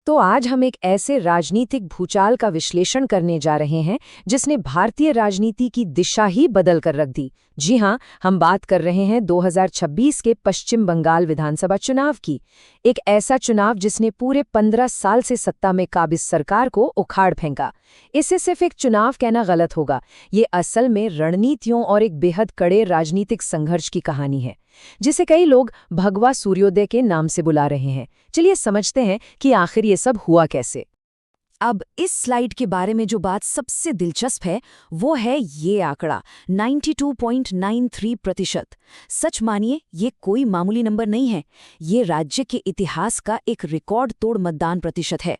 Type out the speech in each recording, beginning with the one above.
तो आज हम एक ऐसे राजनीतिक भूचाल का विश्लेषण करने जा रहे हैं जिसने भारतीय राजनीति की दिशा ही बदल कर रख दी। जी हां, हम बात कर रहे हैं 2026 के पश्चिम बंगाल विधानसभा चुनाव की। एक ऐसा चुनाव जिसने पूरे 15 साल से सत्ता में काबिज सरकार को उखाड़ फेंका। इसे सिर्फ एक चुनाव कहना गलत होगा, ये असल में रणनीतियों और एक बेहद कड़े राजनीतिक संघर्ष की कहानी है, जिसे कई लोग भगवा सूर्योदय के नाम से बुला रहे हैं। चलिए समझते हैं कि आखिर ये सब हुआ कैसे। अब इस स्लाइड के बारे में जो बात सबसे दिलचस्प है वो है ये आंकड़ा 92.93%। सच मानिए ये कोई मामूली नंबर नहीं है, ये राज्य के इतिहास का एक रिकॉर्ड तोड़ मतदान प्रतिशत है।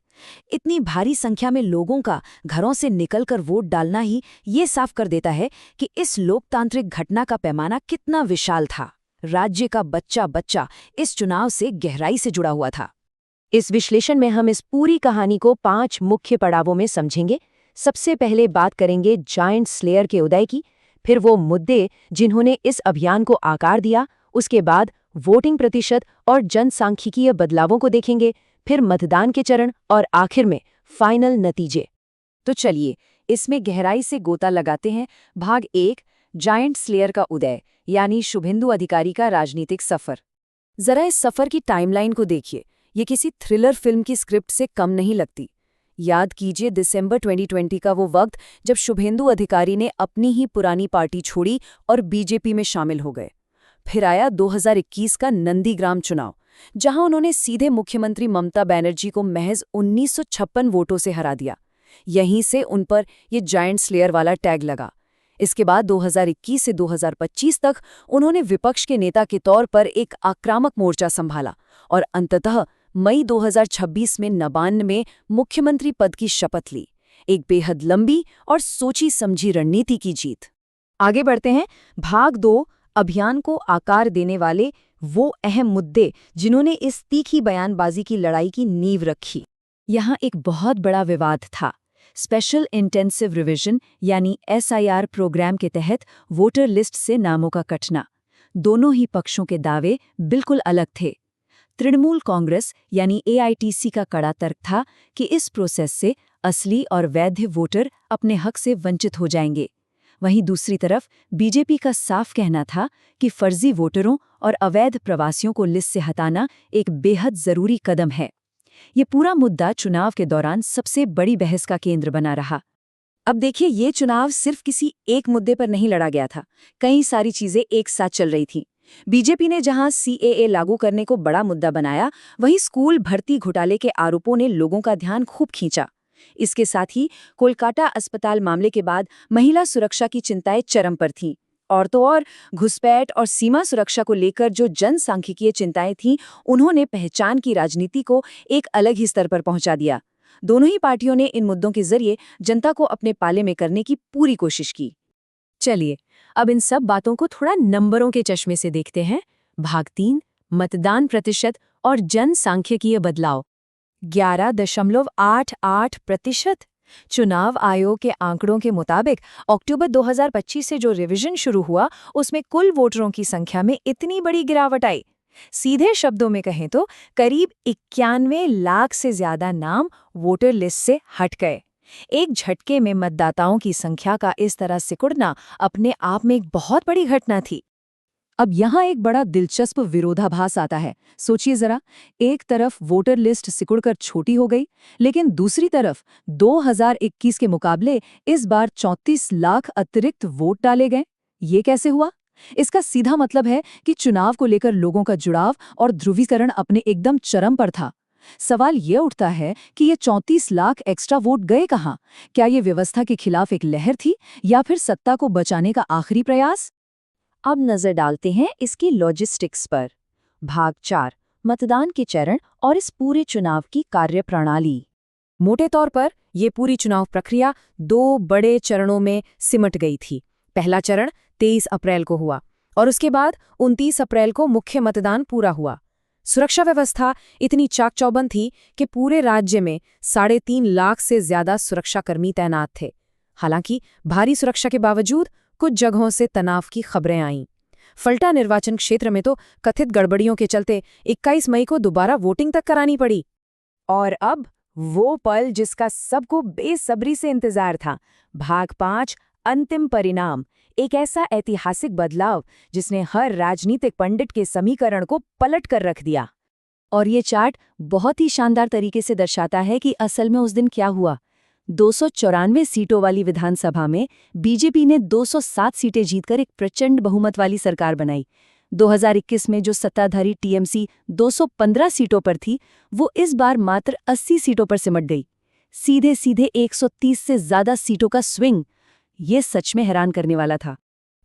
इतनी भारी संख्या में लोगों का घरों से निकलकर वोट डालना ही ये साफ कर देता है कि इस लोकतांत्रिक घटना का पैमाना कितना विशाल था। राज्य का बच्चा बच्चा इस चुनाव से गहराई से जुड़ा हुआ था। इस विश्लेषण में हम इस पूरी कहानी को 5 मुख्य पड़ावों में समझेंगे। सबसे पहले बात करेंगे जायंट स्लेयर के उदय की, फिर वो मुद्दे जिन्होंने इस अभियान को आकार दिया, उसके बाद वोटिंग प्रतिशत और जनसांख्यिकीय बदलावों को देखेंगे, फिर मतदान के चरण और आखिर में फाइनल नतीजे। तो चलिए इसमें गहराई से गोता लगाते हैं। भाग 1, जायंट स्लेयर का उदय यानी शुभेंदु अधिकारी का राजनीतिक सफर। जरा इस सफर की टाइमलाइन को देखिए, ये किसी थ्रिलर फिल्म की स्क्रिप्ट से कम नहीं लगती। याद कीजिए दिसंबर 2020 का वो वक्त जब शुभेंदु अधिकारी ने अपनी ही पुरानी पार्टी छोड़ी और बीजेपी में शामिल हो गए। फिर आया 2021 का नंदीग्राम चुनाव, जहां उन्होंने सीधे मुख्यमंत्री ममता बनर्जी को महज 1956 वोटों से हरा दिया। यहीं से उन पर ये जायंट स्लेयर वाला टैग लगा। इसके बाद 2021 से 2025 तक उन्होंने विपक्ष के नेता के तौर पर एक आक्रामक मोर्चा संभाला और अंततः मई 2026 में नबान्न में मुख्यमंत्री पद की शपथ ली। एक बेहद लंबी और सोची समझी रणनीति की जीत। आगे बढ़ते हैं। भाग 2, अभियान को आकार देने वाले वो अहम मुद्दे जिन्होंने इस तीखी बयानबाजी की लड़ाई की नींव रखी। यहाँ एक बहुत बड़ा विवाद था। स्पेशल इंटेंसिव रिवीजन यानी SIR प्रोग्राम के तहत वोटर लिस्ट से नामों का कटना। दोनों ही पक्षों के दावे बिल्कुल अलग थे। तृणमूल कांग्रेस यानी AITC का कड़ा तर्क था कि इस प्रोसेस से असली और वैध वोटर अपने हक से वंचित हो जाएंगे। वहीं दूसरी तरफ बीजेपी का साफ कहना था कि फर्जी वोटरों और अवैध प्रवासियों को लिस्ट से हटाना एक बेहद जरूरी कदम है। ये पूरा मुद्दा चुनाव के दौरान सबसे बड़ी बहस का केंद्र बना रहा। अब देखिए, ये चुनाव सिर्फ किसी एक मुद्दे पर नहीं लड़ा गया था, कई सारी चीजें एक साथ चल रही थीं। बीजेपी ने जहां CAA लागू करने को बड़ा मुद्दा बनाया, वहीं स्कूल भर्ती घोटाले के आरोपों ने लोगों का ध्यान खूब खींचा। इसके साथ ही कोलकाता अस्पताल मामले के बाद महिला सुरक्षा की चिंताएं चरम पर थीं। और तो और घुसपैठ और सीमा सुरक्षा को लेकर जो जनसांख्यिकीय चिंताएं थीं, उन्होंने पहचान की राजनीति को एक अलग ही स्तर पर पहुंचा दिया। दोनों ही पार्टियों ने इन मुद्दों के जरिए जनता को अपने पाले में करने की पूरी कोशिश की। चलिए अब इन सब बातों को थोड़ा नंबरों के चश्मे से देखते हैं। भाग 3, मतदान प्रतिशत और जनसांख्यिकीय बदलाव। 11.88%। चुनाव आयोग के आंकड़ों के मुताबिक अक्टूबर 2025 से जो रिवीजन शुरू हुआ, उसमें कुल वोटरों की संख्या में इतनी बड़ी गिरावट आई। सीधे शब्दों में कहें तो करीब 91 लाख से ज्यादा नाम वोटर लिस्ट से हट गए। एक झटके में मतदाताओं की संख्या का इस तरह सिकुड़ना अपने आप में एक बहुत बड़ी घटना थी। अब यहाँ एक बड़ा दिलचस्प विरोधाभास आता है। सोचिए जरा, एक तरफ वोटर लिस्ट सिकुड़कर छोटी हो गई, लेकिन दूसरी तरफ 2021 के मुकाबले इस बार 34 लाख अतिरिक्त वोट डाले गए। ये कैसे हुआ? इसका सीधा मतलब है कि चुनाव को लेकर लोगों का जुड़ाव और ध्रुवीकरण अपने एकदम चरम पर था। सवाल ये उठता है कि ये 34 लाख एक्स्ट्रा वोट गए कहाँ? क्या ये व्यवस्था के खिलाफ एक लहर थी या फिर सत्ता को बचाने का आखिरी प्रयास? अब नजर डालते हैं इसकी लॉजिस्टिक्स पर। भाग 4, मतदान के चरण और इस पूरे चुनाव की कार्यप्रणाली। मोटे तौर पर ये पूरी चुनाव प्रक्रिया 2 बड़े चरणों में सिमट गई थी। पहला चरण 23 अप्रैल को हुआ और उसके बाद 29 अप्रैल को मुख्य मतदान पूरा हुआ। सुरक्षा व्यवस्था इतनी चाक-चौबंद थी कि पूरे राज्य में 3.5 लाख से ज्यादा सुरक्षाकर्मी तैनात थे। हालांकि भारी सुरक्षा के बावजूद कुछ जगहों से तनाव की खबरें आईं। फल्टा निर्वाचन क्षेत्र में तो कथित गड़बड़ियों के चलते 21 मई को दोबारा वोटिंग तक करानी पड़ी। और अब वो पल जिसका सबको बेसब्री से इंतजार था। भाग 5, अंतिम परिणाम। एक ऐसा ऐतिहासिक बदलाव जिसने हर राजनीतिक पंडित के समीकरण को पलट कर रख दिया। और ये चार्ट बहुत ही शानदार तरीके से दर्शाता है कि असल में उस दिन क्या हुआ। 294 सीटों वाली विधानसभा में बीजेपी ने 207 सीटें जीतकर एक प्रचंड बहुमत वाली सरकार बनाई। 2021 में जो सत्ताधारी टीएमसी 215 सीटों पर थी, वो इस बार मात्र 80 सीटों पर सिमट गई। सीधे सीधे 130 से ज्यादा सीटों का स्विंग। ये सच में हैरान करने वाला था।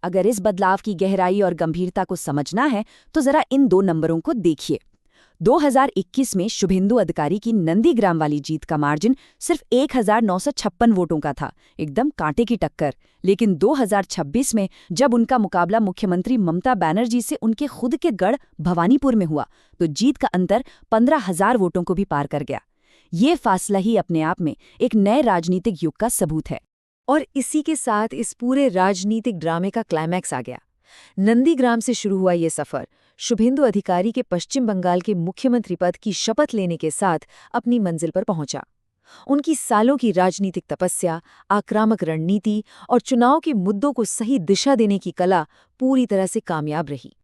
अगर इस बदलाव की गहराई और गंभीरता को समझना है तो जरा इन 2 नंबरों को देखिए। 2021 में शुभेंदु अधिकारी की नंदीग्राम वाली जीत का मार्जिन सिर्फ 1956 वोटों का था, एकदम कांटे की टक्कर। लेकिन 2026 में जब उनका मुकाबला मुख्यमंत्री ममता बनर्जी से उनके खुद के गढ़ भवानीपुर में हुआ, तो जीत का अंतर 15,000 वोटों को भी पार कर गया। ये फासला ही अपने आप में एक नए राजनीतिक युग का सबूत है। और इसी के साथ इस पूरे राजनीतिक ड्रामे का क्लाइमैक्स आ गया। नंदीग्राम से शुरू हुआ ये सफर शुभेंदु अधिकारी के पश्चिम बंगाल के मुख्यमंत्री पद की शपथ लेने के साथ अपनी मंजिल पर पहुंचा। उनकी सालों की राजनीतिक तपस्या, आक्रामक रणनीति और चुनाव के मुद्दों को सही दिशा देने की कला पूरी तरह से कामयाब रही।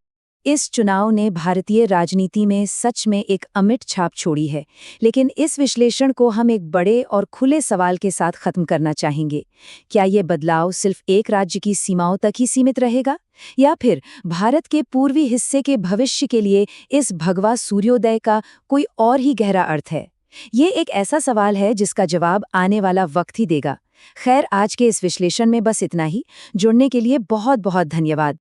इस चुनाव ने भारतीय राजनीति में सच में एक अमिट छाप छोड़ी है। लेकिन इस विश्लेषण को हम एक बड़े और खुले सवाल के साथ खत्म करना चाहेंगे। क्या ये बदलाव सिर्फ एक राज्य की सीमाओं तक ही सीमित रहेगा, या फिर भारत के पूर्वी हिस्से के भविष्य के लिए इस भगवा सूर्योदय का कोई और ही गहरा अर्थ है? ये एक ऐसा सवाल है जिसका जवाब आने वाला वक्त ही देगा। खैर, आज के इस विश्लेषण में बस इतना ही। जुड़ने के लिए बहुत बहुत धन्यवाद।